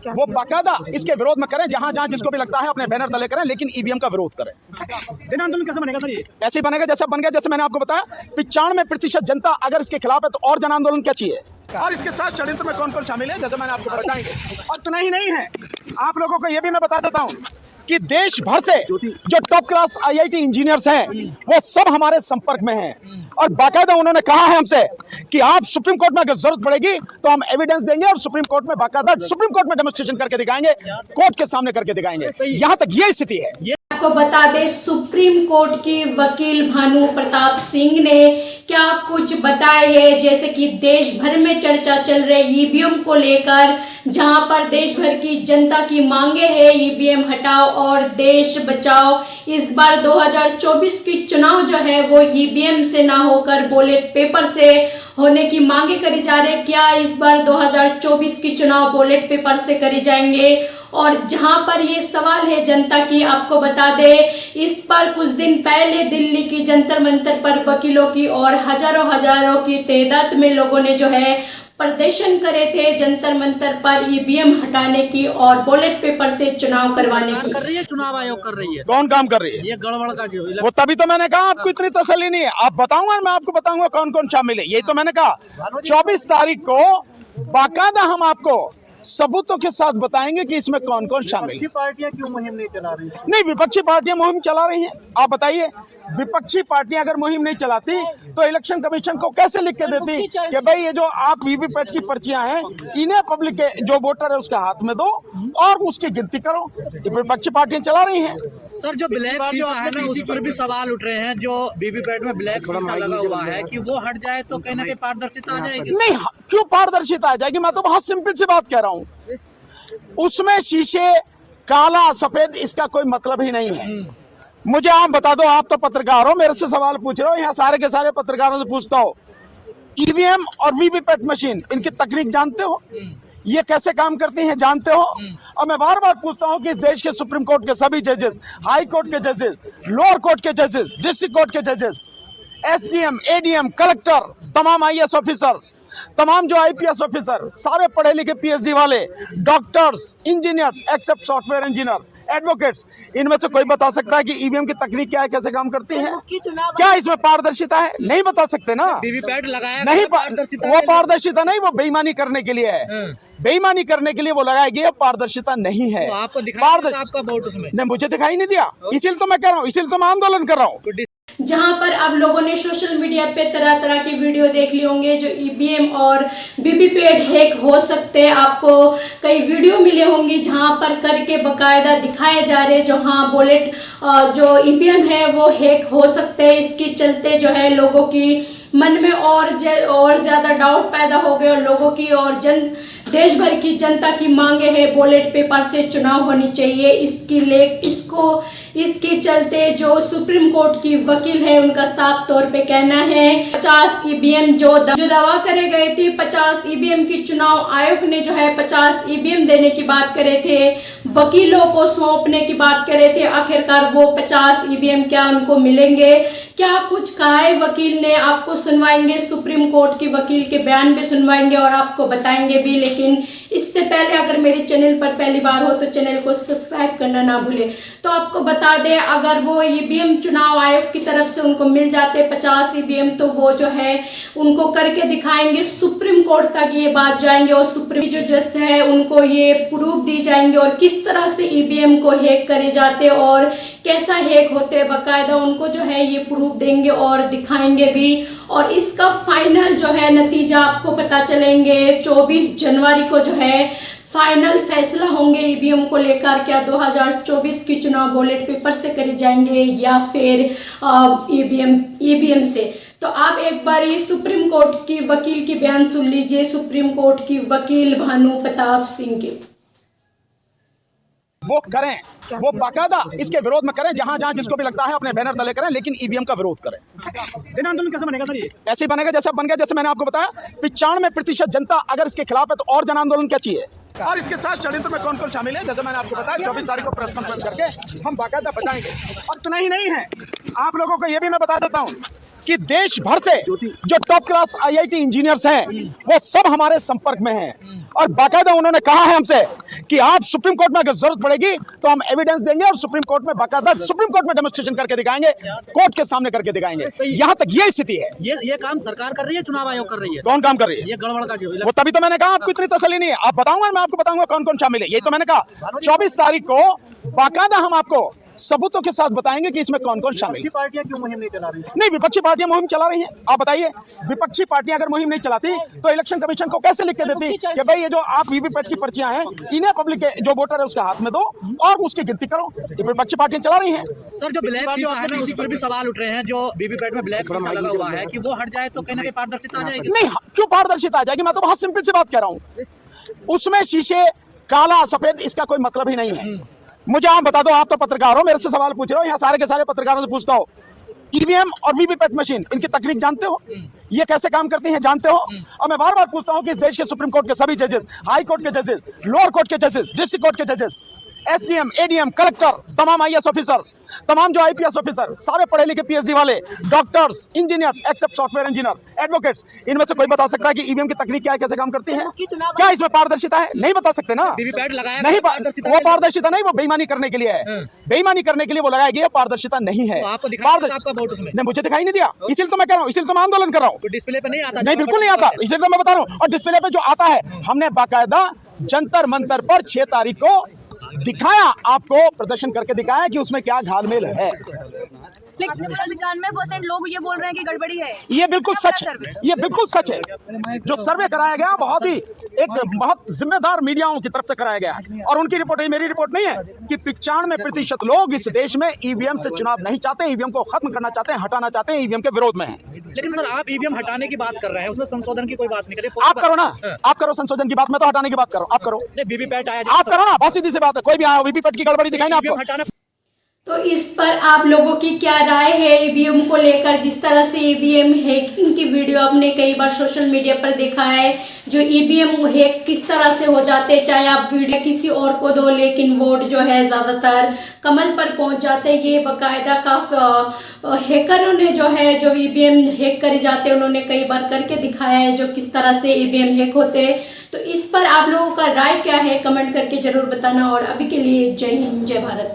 वो बाकायदा इसके विरोध में करें, जहां जहां जिसको भी लगता है अपने बैनर तले करें, लेकिन ईवीएम का विरोध करें। जन आंदोलन कैसे बनेगा सर? ये ऐसे ही बनेगा जैसा बन गया, जैसे मैंने आपको बताया 95% जनता अगर इसके खिलाफ है तो और जन आंदोलन क्या चाहिए। और इसके साथ षड्यंत्र में कौन कौन शामिल है, जैसे मैंने आपको बताएंगे। और इतना ही नहीं है, आप लोगों को यह भी मैं बता देता हूँ कि देश भर से जो टॉप क्लास आईआईटी इंजीनियर्स हैं वो सब हमारे संपर्क में हैं, और बाकायदा उन्होंने कहा है हमसे कि आप सुप्रीम कोर्ट में अगर जरूरत पड़ेगी तो हम एविडेंस देंगे और सुप्रीम कोर्ट में बाकायदा सुप्रीम कोर्ट में डेमोन्स्ट्रेशन करके दिखाएंगे, कोर्ट के सामने करके दिखाएंगे। यहाँ तक ये स्थिति है। आपको बता दें, सुप्रीम कोर्ट की वकील भानु प्रताप सिंह ने क्या कुछ बताया है, जैसे कि देश भर में चर्चा चल रही ईवीएम को लेकर, जहां पर देश भर की जनता की मांगे हैं ईवीएम हटाओ और देश बचाओ। इस बार 2024 की चुनाव जो है वो ईवीएम से ना होकर बैलेट पेपर से होने की मांगे करी जा रही है। क्या इस बार 2024 की चुनाव बैलेट पेपर से करी जाएंगे? और जहां पर ये सवाल है जनता की, आपको बता दे इस पर कुछ दिन पहले दिल्ली की जंतर मंतर पर वकीलों की और हजारों की तादाद में लोगों ने जो है प्रदर्शन करे थे जंतर मंतर पर ईवीएम हटाने की और बैलेट पेपर से चुनाव करवाने की। कर रही है, चुनाव आयोग कर रही है। कौन काम कर रही है? ये गड़बड़ का जो वो तभी तो मैंने कहा आपको इतनी तसल्ली नहीं है। आप बताऊंगा, मैं आपको बताऊंगा कौन कौन शामिल है। यही तो मैंने कहा 24 तारीख को बाकायदा हम आपको सबूतों के साथ बताएंगे कि इसमें कौन कौन शामिल है। विपक्षी पार्टियां क्यों मुहिम नहीं चला रही? नहीं, विपक्षी पार्टियां मुहिम चला रही हैं। आप बताइए, विपक्षी पार्टियां अगर मुहिम नहीं चलाती तो इलेक्शन कमीशन को कैसे लिख के देती कि भाई ये जो आप वीवीपैट की पर्चियां हैं इन्हें पब्लिक के जो वोटर है उसके हाथ में दो और उसकी गिनती करो। ये विपक्षी पार्टियां चला रही हैं। सर, जो ब्लैक शीशा है ना, उस पर भी सवाल उठ रहे हैं। जो वीवीपैट में ब्लैक शीशा लगा हुआ है कि वो हट जाए तो कहीं ना कहीं पारदर्शिता आ जाएगी। नहीं, क्यों पारदर्शिता आ जाएगी? मैं तो बहुत सिंपल सी बात कह रहा हूँ, उसमें शीशे काला सफेद इसका कोई मतलब ही नहीं है। मुझे आप बता दो, आप तो पत्रकार हो, मेरे से सवाल पूछ रहे हो, यहाँ सारे के सारे पत्रकारों से पूछता हो, ईवीएम और वीवीपैट मशीन इनकी तकनीक जानते हो? ये कैसे काम करती हैं जानते हो? और मैं बार बार पूछता हूं कि इस देश के सुप्रीम कोर्ट के सभी जजेस, हाई कोर्ट के जजेस, लोअर कोर्ट के जजेस, डिस्ट्रिक्ट कोर्ट के जजेस, एसडीएम, एडीएम, कलेक्टर, तमाम आईएएस ऑफिसर, तमाम जो आईपीएस ऑफिसर, सारे पढ़े लिखे पीएचडी वाले, doctors, engineers, except software engineer, advocates, इनमें से कोई बता सकता है कि ईवीएम की तकनीक क्या है, कैसे काम करती है? क्या इसमें पारदर्शिता है? नहीं बता सकते ना। वीवीपैट लगाया नहीं, वो पारदर्शिता नहीं, वो बेईमानी करने के लिए है। बेईमानी करने के लिए वो लगाया गया, पारदर्शिता नहीं है। तो आपको दिखाई आपका वोट उसमें? नहीं, मुझे दिखाई नहीं दिया, इसीलिए तो मैं कह रहा हूँ, इसीलिए तो मैं आंदोलन कर रहा हूँ। जहां पर आप लोगों ने सोशल मीडिया पे तरह तरह की वीडियो देख ली होंगे जो ईवीएम और वीवीपैट हैक हो सकते हैं। आपको कई वीडियो मिले होंगे जहां पर करके बकायदा दिखाए जा रहे जो हाँ बैलेट जो ईवीएम है वो हैक हो सकते हैं। इसके चलते जो है लोगों की मन में और ज्यादा डाउट पैदा हो गए और लोगों की और देश भर की जनता की मांगे है बैलेट पेपर से चुनाव होनी चाहिए। इसके चलते जो सुप्रीम कोर्ट की वकील है उनका साफ तौर पे कहना है 50 ईवीएम जो दावा करे गए थे, 50 ईवीएम की चुनाव आयोग ने जो है 50 ईवीएम देने की बात करे थे, वकीलों को सौंपने की बात करे थे, आखिरकार वो 50 ईवीएम क्या उनको मिलेंगे? क्या कुछ कहा है वकील ने, आपको सुनवाएंगे, सुप्रीम कोर्ट की वकील के बयान भी सुनवाएंगे और आपको बताएंगे भी। लेकिन इससे पहले अगर मेरे चैनल पर पहली बार हो तो चैनल को सब्सक्राइब करना ना भूले। तो आपको बता दें, अगर वो ईवीएम चुनाव आयोग की तरफ से उनको मिल जाते 50 ईवीएम तो वो जो है उनको करके दिखाएंगे, सुप्रीम कोर्ट तक ये बात जाएंगे और सुप्रीम जो जज है उनको ये प्रूफ दी जाएंगे और किस तरह से ईवीएम को हैक करे जाते और कैसा हैक होते हैं, बाकायदा उनको जो है ये प्रूफ देंगे और दिखाएंगे भी। और इसका फाइनल जो है नतीजा आपको पता चलेंगे 24 जनवरी को जो है फाइनल फैसला होंगे ईवीएम को लेकर। क्या 2024 की चुनाव बैलेट पेपर से करे जाएंगे या फिर ईवीएम से? तो आप एक बार ये सुप्रीम कोर्ट की वकील की बयान सुन लीजिए, सुप्रीम कोर्ट की वकील भानु प्रताप सिंह के। वो करें, वो बाकायदा इसके विरोध में करें, जहां जहां जिसको भी लगता है अपने बैनर तले करें, लेकिन ईवीएम का विरोध करें। जन आंदोलन कैसे बनेगा सर? ये ऐसे ही बनेगा जैसा बन गया, जैसे मैंने आपको बताया 95% जनता अगर इसके खिलाफ है तो और जन आंदोलन क्या चाहिए। और इसके साथ षड्यंत्र में कौन कौन शामिल है, जैसे मैंने आपको बताया 24 तारीख को प्रेस कॉन्फ्रेंस करके हम बाकायदा बताएंगे। और इतना ही नहीं है, आप लोगों को यह भी मैं बता देता हूँ कि देश भर से जो टॉप क्लास आईआईटी इंजीनियर्स हैं वो सब हमारे संपर्क में हैं और बाकायदा उन्होंने कहा है हमसे कि आप सुप्रीम कोर्ट में अगर जरूरत पड़ेगी तो हम एविडेंस देंगे और सुप्रीम कोर्ट में बाकायदा सुप्रीम कोर्ट में डेमोन्स्ट्रेशन करके दिखाएंगे, कोर्ट के सामने करके दिखाएंगे। यहाँ तक ये स्थिति है। ये काम सरकार कर रही है, चुनाव आयोग कर रही है? कौन काम कर रही है? ये गड़बड़ का जो वो तभी तो मैंने कहा आपको इतनी तसल्ली नहीं है। आप बताऊंगा, मैं आपको बताऊंगा कौन कौन शामिल है। यही तो मैंने कहा 24 तारीख को बाकायदा हम आपको सबूतों के साथ बताएंगे कि इसमें कौन कौन शामिल है। पार्टियां क्यों मुहिम नहीं चला रही? नहीं, विपक्षी पार्टियां मुहिम चला रही हैं। आप बताइए, विपक्षी पार्टियां अगर मुहिम नहीं चलाती तो इलेक्शन कमीशन को कैसे लिख के देती कि भाई ये जो आप वीवीपैट की पर्चियां हैं इन्हें पब्लिक के जो वोटर है उसके हाथ में दो और उसकी गिनती करो। ये विपक्षी पार्टियां चला रही हैं। सर, जो ब्लैक शीशा है ना, इसी पर भी सवाल उठ रहे हैं। जो वीवीपैट में ब्लैक शीशा लगा हुआ है कि वो हट जाए तो कहीं ना कहीं पारदर्शिता आ जाएगी। नहीं, क्यों पारदर्शिता आ जाएगी? मैं तो बहुत सिंपल सी बात कह रहा हूँ। उसमें शीशे काला सफेद इसका कोई मतलब ही नहीं है। मुझे आप बता दो, आप तो पत्रकार हो, मेरे से सवाल पूछ रहे हो, यहाँ सारे के सारे पत्रकारों से पूछता हो, ईवीएम और वीवीपैट मशीन इनकी तकनीक जानते हो? ये कैसे काम करती हैं जानते हो? और मैं बार बार पूछता हूँ कि इस देश के सुप्रीम कोर्ट के सभी जजेस, हाई कोर्ट के जजेस, लोअर कोर्ट के जजेस, डिस्ट्रिक्ट कोर्ट के जजेस, एसडीएम, एडीएम, कलेक्टर, तमाम आईएएस ऑफिसर, तमाम जो आईपीएस ऑफिसर, सारे पढ़े लिखे पीएचडी वाले, doctors, engineers, except software engineer, advocates, इनमें से कोई बता सकता है कि ईवीएम की तकनीक क्या है, कैसे काम करती है? क्या इसमें पारदर्शिता है? नहीं बता सकते ना। वीवीपैट लगाया नहीं, वो पारदर्शिता नहीं, वो बेईमानी करने के लिए है। बेईमानी करने के लिए वो लगाया गया, पारदर्शिता नहीं है। नहीं, मुझे दिखाई नहीं दिया, इसीलिए तो मैं कह रहा हूँ, इसीलिए तो मैं आंदोलन कर रहा हूँ। डिस्प्ले पे नहीं आता? नहीं, बिल्कुल नहीं आता, इसलिए तो मैं बता रहा हूँ। और डिस्प्ले पे जो आता है, हमने बाकायदा जंतर मंतर पर 6 तारीख को दिखाया, आपको प्रदर्शन करके दिखाया कि उसमें क्या घालमेल है। लेकिन 95% लोग ये बोल रहे हैं कि गड़बड़ी है। ये बिल्कुल सच है, ये बिल्कुल सच है। जो सर्वे कराया गया बहुत ही बहुत जिम्मेदार मीडियाओं की तरफ से कराया गया और उनकी रिपोर्ट है, मेरी रिपोर्ट नहीं है, कि 95% लोग इस देश में ईवीएम से चुनाव नहीं चाहते, ईवीएम को खत्म करना चाहते हैं, हटाना चाहते हैं, ईवीएम के विरोध में हैं। लेकिन सर, आप ईवीएम हटाने की बात कर रहे हैं, उसमें संशोधन की कोई बात नहीं कर। आप करो ना, आप करो संशोधन की बात, मैं तो हटाने की बात करो। आप करो, वीवीपैट आया, आप करो ना, बहुत सीधी सी बात है। कोई भी आया वीवीपैट की गड़बड़ी दिखाई ना आपको। तो इस पर आप लोगों की क्या राय है ईवीएम को लेकर? जिस तरह से ईवीएम हैकिंग की वीडियो आपने कई बार सोशल मीडिया पर देखा है, जो ईवीएम हैक किस तरह से हो जाते, चाहे आप वीडियो किसी और को दो लेकिन वोट जो है ज़्यादातर कमल पर पहुंच जाते। ये बाकायदा का हैकरों ने जो है, जो ईवीएम हैक करे जाते, उन्होंने कई बार करके दिखाया है जो किस तरह से ईवीएम हैक होते। तो इस पर आप लोगों का राय क्या है, कमेंट करके जरूर बताना। और अभी के लिए जय हिंद, जय भारत।